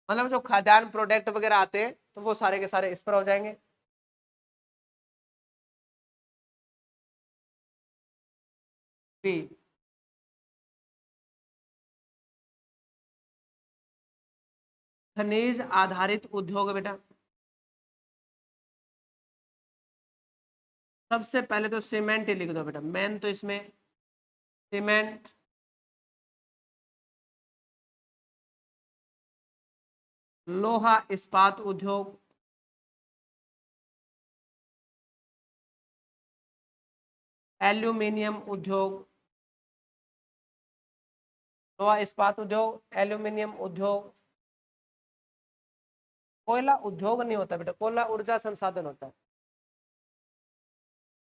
मतलब जो खाद्यान्न प्रोडक्ट वगैरह आते हैं तो वो सारे के सारे इस पर हो जाएंगे। बी खनिज आधारित उद्योग है बेटा। सबसे पहले तो सीमेंट ही लिख दो बेटा, मेन तो इसमें सीमेंट, लोहा इस्पात उद्योग, एल्यूमिनियम उद्योग, लोहा इस्पात उद्योग, एल्यूमिनियम उद्योग। कोयला उद्योग नहीं होता बेटा, कोयला ऊर्जा संसाधन होता है।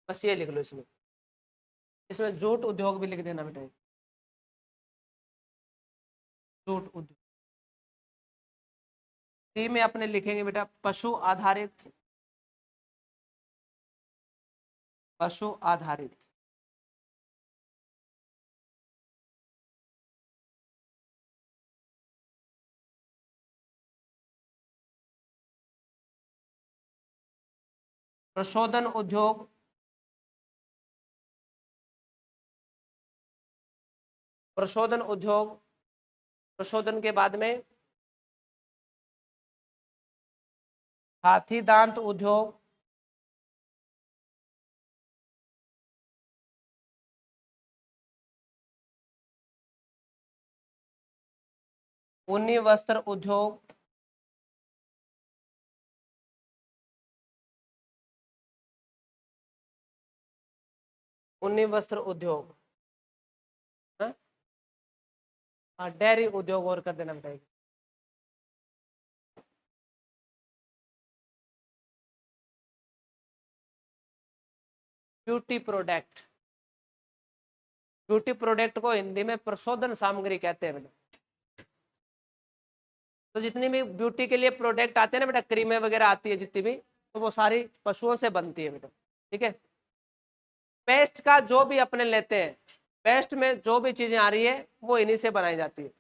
बस ये लिख लो इसमें। इसमें जूट उद्योग भी लिख देना बेटा, जूट उद्योग। सी में अपने लिखेंगे बेटा पशु आधारित, पशु आधारित। प्रशोधन उद्योग, प्रशोधन उद्योग, प्रशोधन के बाद में हाथी दांत उद्योग, ऊनी वस्त्र उद्योग, ऊनी वस्त्र उद्योग, हाँ? डेयरी उद्योग और कर देना बेटा। ब्यूटी प्रोडक्ट, ब्यूटी प्रोडक्ट को हिंदी में प्रशोधन सामग्री कहते हैं बेटा। तो जितनी भी ब्यूटी के लिए प्रोडक्ट आते हैं ना बेटा, क्रीमें वगैरह आती है जितनी भी, तो वो सारी पशुओं से बनती है बेटा, ठीक है। पेस्ट का जो भी अपने लेते हैं, पेस्ट में जो भी चीजें आ रही है वो इन्हीं से बनाई जाती है।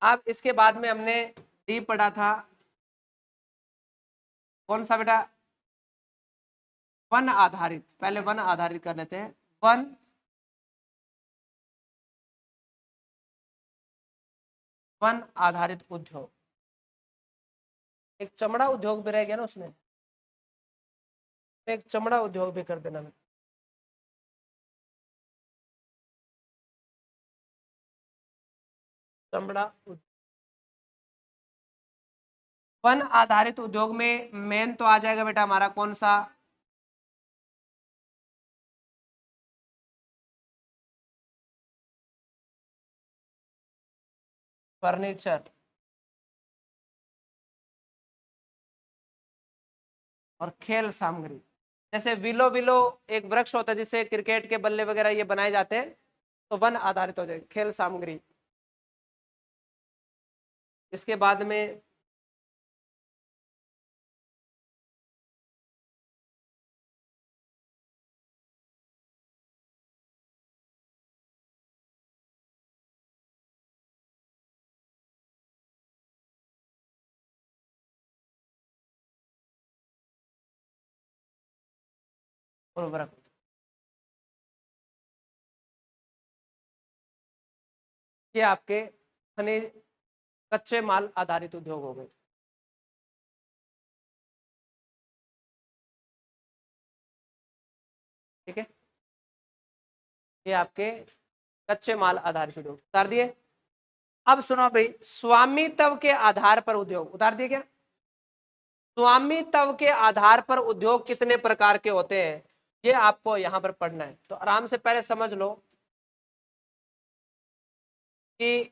अब इसके बाद में हमने डी पढ़ा था, कौन सा बेटा, वन आधारित। पहले वन आधारित कर लेते हैं, वन वन आधारित उद्योग। एक चमड़ा उद्योग भी रह गया ना उसमें, एक चमड़ा उद्योग भी कर देना। चमड़ा उद्योग। वन आधारित उद्योग में मेन तो आ जाएगा बेटा हमारा कौन सा, फर्नीचर और खेल सामग्री। जैसे विलो विलो एक वृक्ष होता है जिससे क्रिकेट के बल्ले वगैरह ये बनाए जाते हैं, तो वन आधारित हो जाए खेल सामग्री। इसके बाद में उर्वरक, ये आपके खनिज कच्चे माल आधारित उद्योग हो गए। ठीक है, ये आपके कच्चे माल आधारित उद्योग उतार दिए। अब सुनो भाई, स्वामित्व के आधार पर उद्योग उतार दिए क्या? स्वामित्व के आधार पर उद्योग कितने प्रकार के होते हैं, ये आपको यहां पर पढ़ना है। तो आराम से पहले समझ लो कि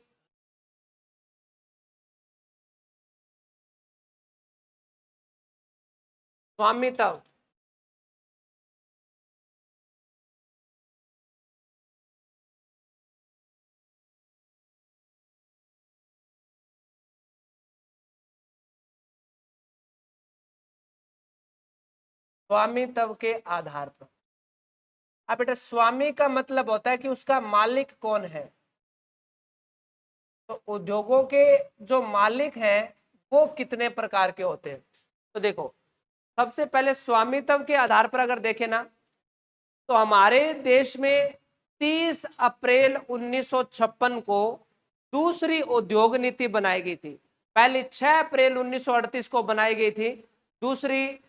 स्वामित्व स्वामित्व के आधार पर, अब बेटा स्वामी का मतलब होता है कि उसका मालिक कौन है। तो उद्योगों के जो मालिक हैं वो कितने प्रकार के होते हैं, तो देखो सबसे पहले स्वामित्व के आधार पर अगर देखें ना, तो हमारे देश में 30 अप्रैल 1956 को दूसरी उद्योग नीति बनाई गई थी। पहले 6 अप्रैल 1938 को बनाई गई थी, दूसरी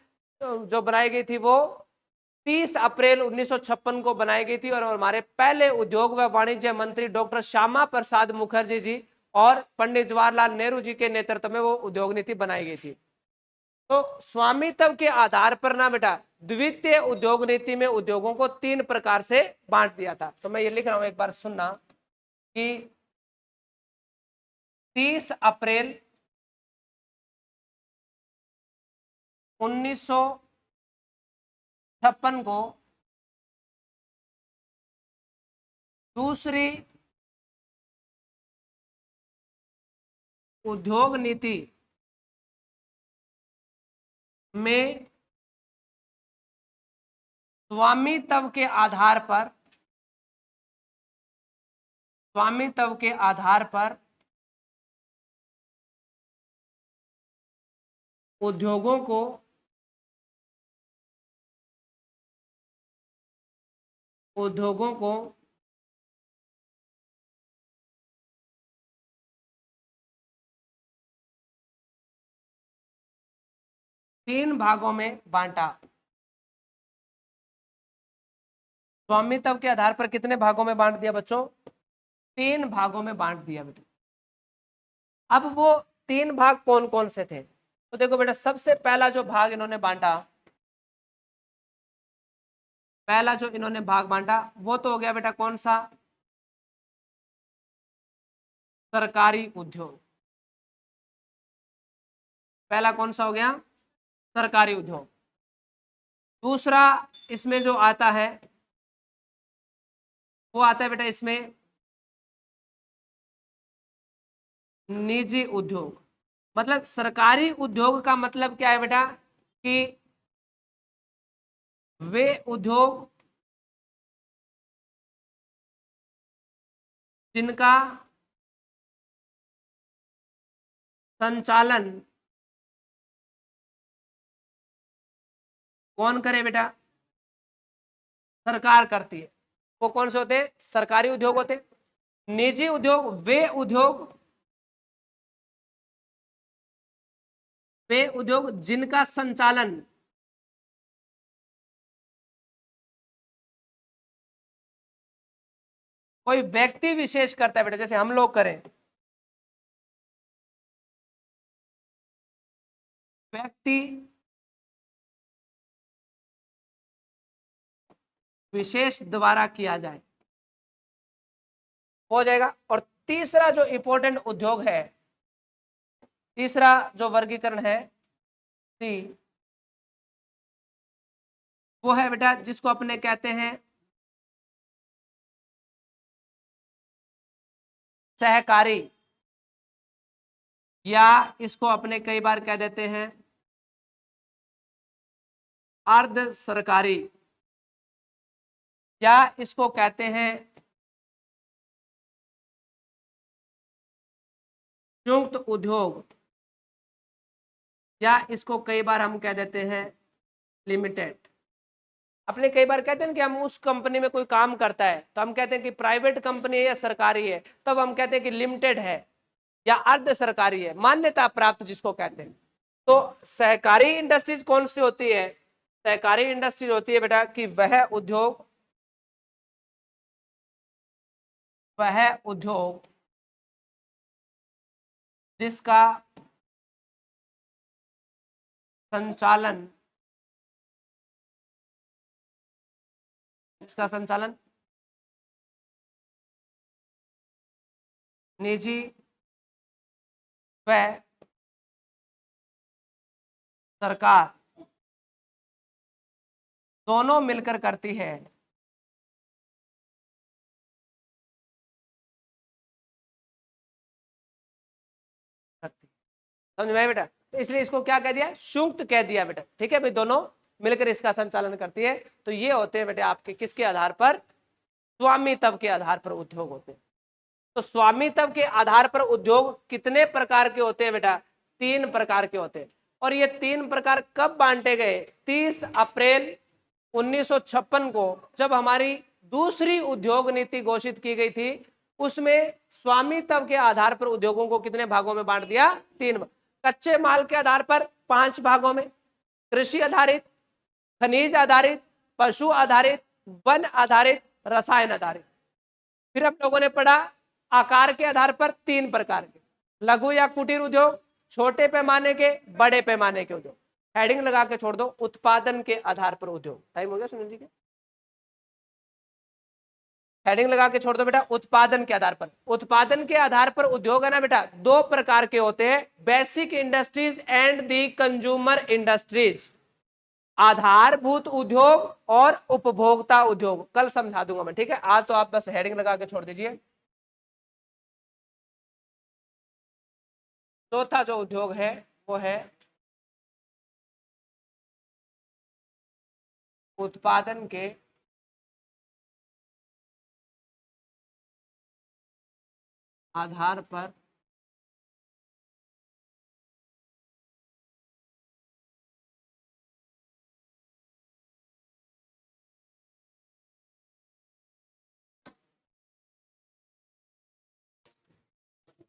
जो बनाई गई थी वो 30 अप्रैल 1956 को बनाई गई थी। और हमारे पहले उद्योग व वाणिज्य मंत्री डॉक्टर श्यामा प्रसाद मुखर्जी जी और पंडित जवाहरलाल नेहरू जी के नेतृत्व में वो उद्योग नीति बनाई गई थी। तो स्वामित्व के आधार पर ना बेटा द्वितीय उद्योग नीति में उद्योगों को 3 प्रकार से बांट दिया था। तो मैं ये लिख रहा हूं, एक बार सुनना कि 30 अप्रैल 1956 को दूसरी उद्योग नीति में स्वामित्व के आधार पर, स्वामित्व के आधार पर उद्योगों को उद्योगों को तीन भागों में बांटा। स्वामित्व के आधार पर कितने भागों में बांट दिया बच्चों? 3 भागों में बांट दिया बेटा। अब वो 3 भाग कौन कौन से थे, तो देखो बेटा सबसे पहला जो भाग इन्होंने बांटा, पहला जो इन्होंने भाग बांटा वो तो हो गया बेटा कौन सा? सरकारी उद्योग। पहला कौन सा हो गया? सरकारी उद्योग। दूसरा इसमें जो आता है वो आता है बेटा इसमें निजी उद्योग। मतलब सरकारी उद्योग का मतलब क्या है बेटा कि वे उद्योग जिनका संचालन कौन करे बेटा? सरकार करती है। वो कौन से होते हैं? सरकारी उद्योग होते हैं। निजी उद्योग वे उद्योग जिनका संचालन कोई व्यक्ति विशेष करता है बेटा, जैसे हम लोग करें, व्यक्ति विशेष द्वारा किया जाए, हो जाएगा। और तीसरा जो इंपॉर्टेंट उद्योग है, तीसरा जो वर्गीकरण है सी, वो है बेटा जिसको अपने कहते हैं सहकारी, या इसको अपने कई बार कह देते हैं अर्ध सरकारी, या इसको कहते हैं संयुक्त उद्योग, या इसको कई बार हम कह देते हैं लिमिटेड। अपने कई बार कहते हैं कि हम उस कंपनी में कोई काम करता है तो हम कहते हैं कि प्राइवेट कंपनी है या सरकारी है, तब हम कहते हैं कि लिमिटेड है या अर्ध सरकारी है, मान्यता प्राप्त जिसको कहते हैं। तो सहकारी इंडस्ट्रीज कौन सी होती है? सहकारी इंडस्ट्रीज होती है बेटा कि वह उद्योग जिसका संचालन निजी व सरकार दोनों मिलकर करती है। समझ में आया बेटा? तो इसलिए इसको क्या कह दिया? संयुक्त कह दिया बेटा। ठीक है भाई, दोनों मिलकर इसका संचालन करती है। तो ये होते हैं बेटा आपके किसके आधार पर? स्वामित्व के आधार पर उद्योग होते हैं। तो स्वामित्व के आधार पर उद्योग कितने प्रकार के होते हैं बेटा? 3 प्रकार के होते हैं। और ये 3 प्रकार कब बांटे गए? 30 अप्रैल 1956 को जब हमारी दूसरी उद्योग नीति घोषित की गई थी, उसमें स्वामित्व के आधार पर उद्योगों को कितने भागों में बांट दिया? 3। कच्चे माल के आधार पर 5 भागों में, कृषि आधारित, खनिज आधारित, पशु आधारित, वन आधारित, रसायन आधारित। फिर हम लोगों ने पढ़ा आकार के आधार पर 3 प्रकार के, लघु या कुटीर उद्योग, छोटे पैमाने के, बड़े पैमाने के उद्योग। हेडिंग लगा के छोड़ दो, उत्पादन के आधार पर उद्योग। टाइम हो गया सुनील जी के? हेडिंग लगा के छोड़ दो बेटा, उत्पादन के आधार पर। उत्पादन के आधार पर उद्योग है ना बेटा, 2 प्रकार के होते हैं, basic industries and the consumer industries. आधारभूत उद्योग और उपभोक्ता उद्योग कल समझा दूंगा मैं। ठीक है, आज तो आप बस हेडिंग लगा के छोड़ दीजिए। चौथा जो उद्योग है वो है उत्पादन के आधार पर